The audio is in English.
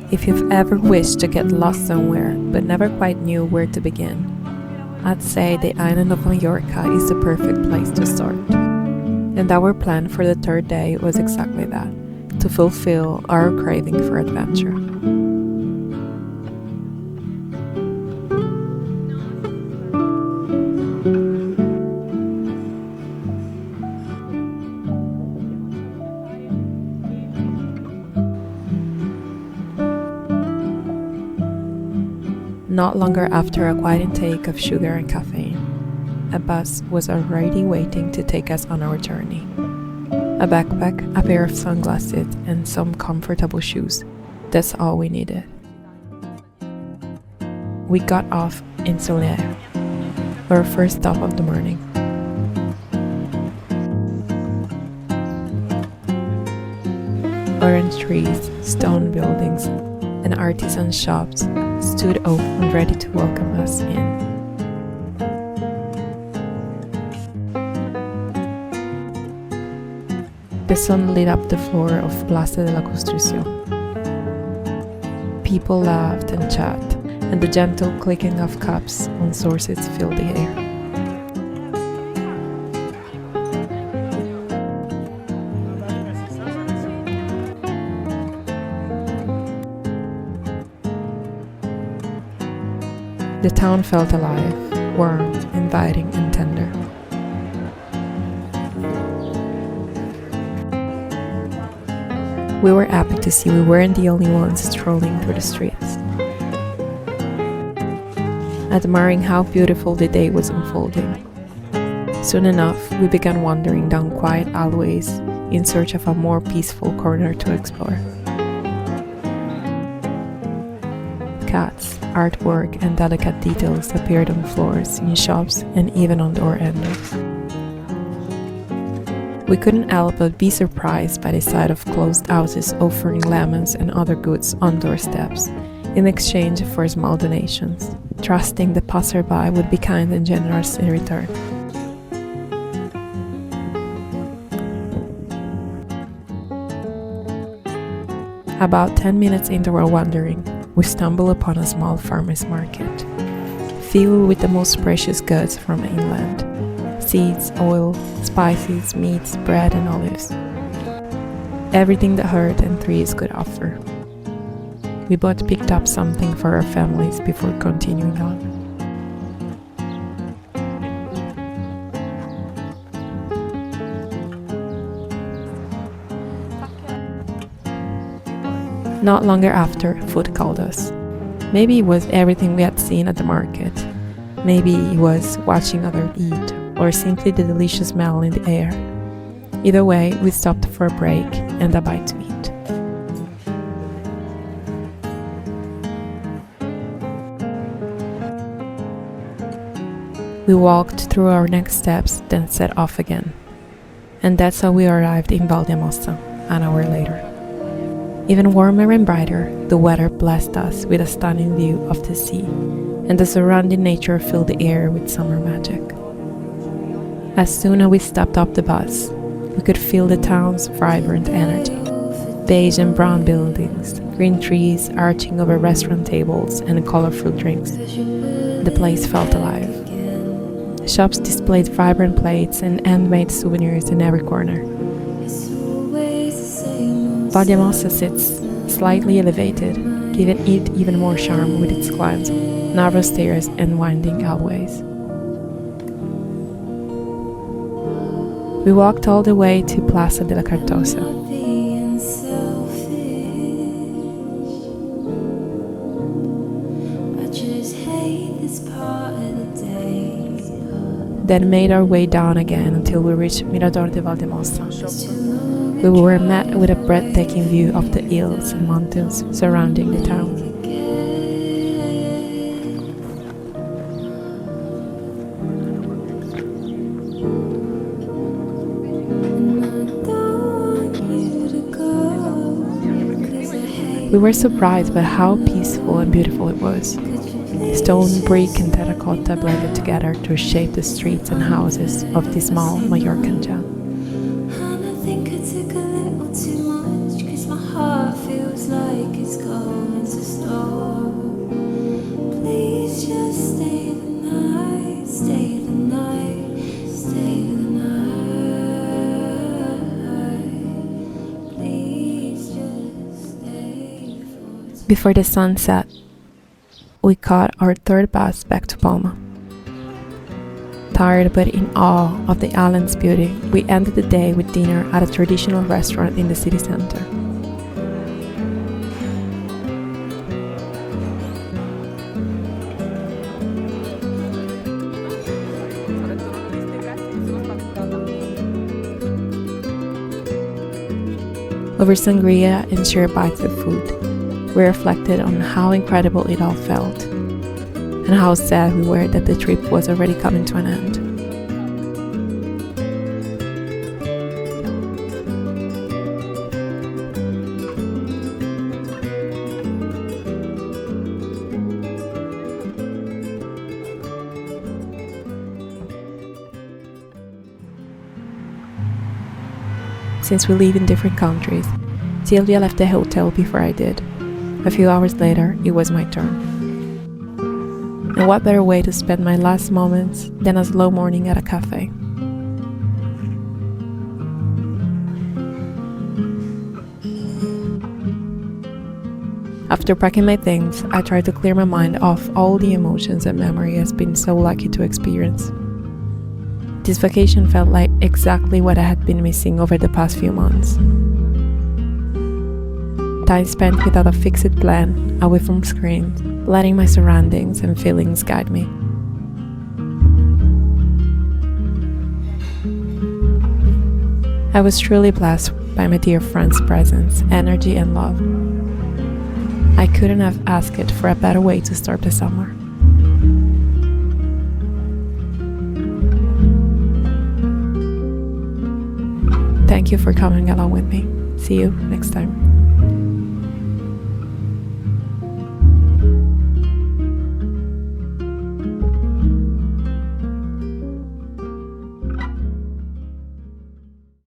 If you've ever wished to get lost somewhere but never quite knew where to begin, I'd say the island of Mallorca is the perfect place to start. And our plan for the third day was exactly that, to fulfill our craving for adventure. Not longer after a quiet intake of sugar and caffeine, a bus was already waiting to take us on our journey. A backpack, a pair of sunglasses, and some comfortable shoes. That's all we needed. We got off in Solera, our first stop of the morning. Orange trees, stone buildings, and artisan shops stood open ready to welcome us in. The sun lit up the floor of Plaza de la Construcción. People laughed and chat, and the gentle clicking of cups on saucers filled the air. The town felt alive, warm, inviting, and tender. We were happy to see we weren't the only ones strolling through the streets. Admiring how beautiful the day was unfolding. Soon enough, we began wandering down quiet alleyways in search of a more peaceful corner to explore. Cats, artwork, and delicate details appeared on floors, in shops, and even on door handles. We couldn't help but be surprised by the sight of closed houses offering lemons and other goods on doorsteps in exchange for small donations, trusting the passerby would be kind and generous in return. About 10 minutes into our wandering, we stumble upon a small farmer's market, filled with the most precious goods from inland: seeds, oil, spices, meats, bread, and olives. Everything the earth and trees could offer. We both picked up something for our families before continuing on. Not longer after, food called us. Maybe it was everything we had seen at the market. Maybe it was watching others eat, or simply the delicious smell in the air. Either way, we stopped for a break and a bite to eat. We walked through our next steps, then set off again. And that's how we arrived in Valldemossa, an hour later. Even warmer and brighter, the weather blessed us with a stunning view of the sea, and the surrounding nature filled the air with summer magic. As soon as we stepped off the bus, we could feel the town's vibrant energy. Beige and brown buildings, green trees arching over restaurant tables, and colorful drinks. The place felt alive. Shops displayed vibrant plates and handmade souvenirs in every corner. Valldemossa sits slightly elevated, giving it even more charm with its climbs, narrow stairs, and winding alleyways. We walked all the way to Plaza de la Cartosa. Then made our way down again until we reached Mirador de Valldemossa. We were met with a breathtaking view of the hills and mountains surrounding the town. We were surprised by how peaceful and beautiful it was. Stone, brick, and terracotta blended together to shape the streets and houses of this small Mallorcan gem. And I think I took a little too much, 'cause my heart feels like always going to stop. Please just stay the night, stay the night, stay the night. Please just stay for Before the sun set, we caught our third bus back to Palma. Tired but in awe of the island's beauty, we ended the day with dinner at a traditional restaurant in the city center. Over sangria and shared bites of food, we reflected on how incredible it all felt, and how sad we were that the trip was already coming to an end. Since we live in different countries, Sylvia left the hotel before I did. A few hours later, it was my turn. And what better way to spend my last moments than a slow morning at a cafe? After packing my things, I tried to clear my mind of all the emotions and memory I've been so lucky to experience. This vacation felt like exactly what I had been missing over the past few months. Time spent without a fixed plan, away from screens, letting my surroundings and feelings guide me. I was truly blessed by my dear friend's presence, energy, and love. I couldn't have asked for a better way to start the summer. Thank you for coming along with me. See you next time.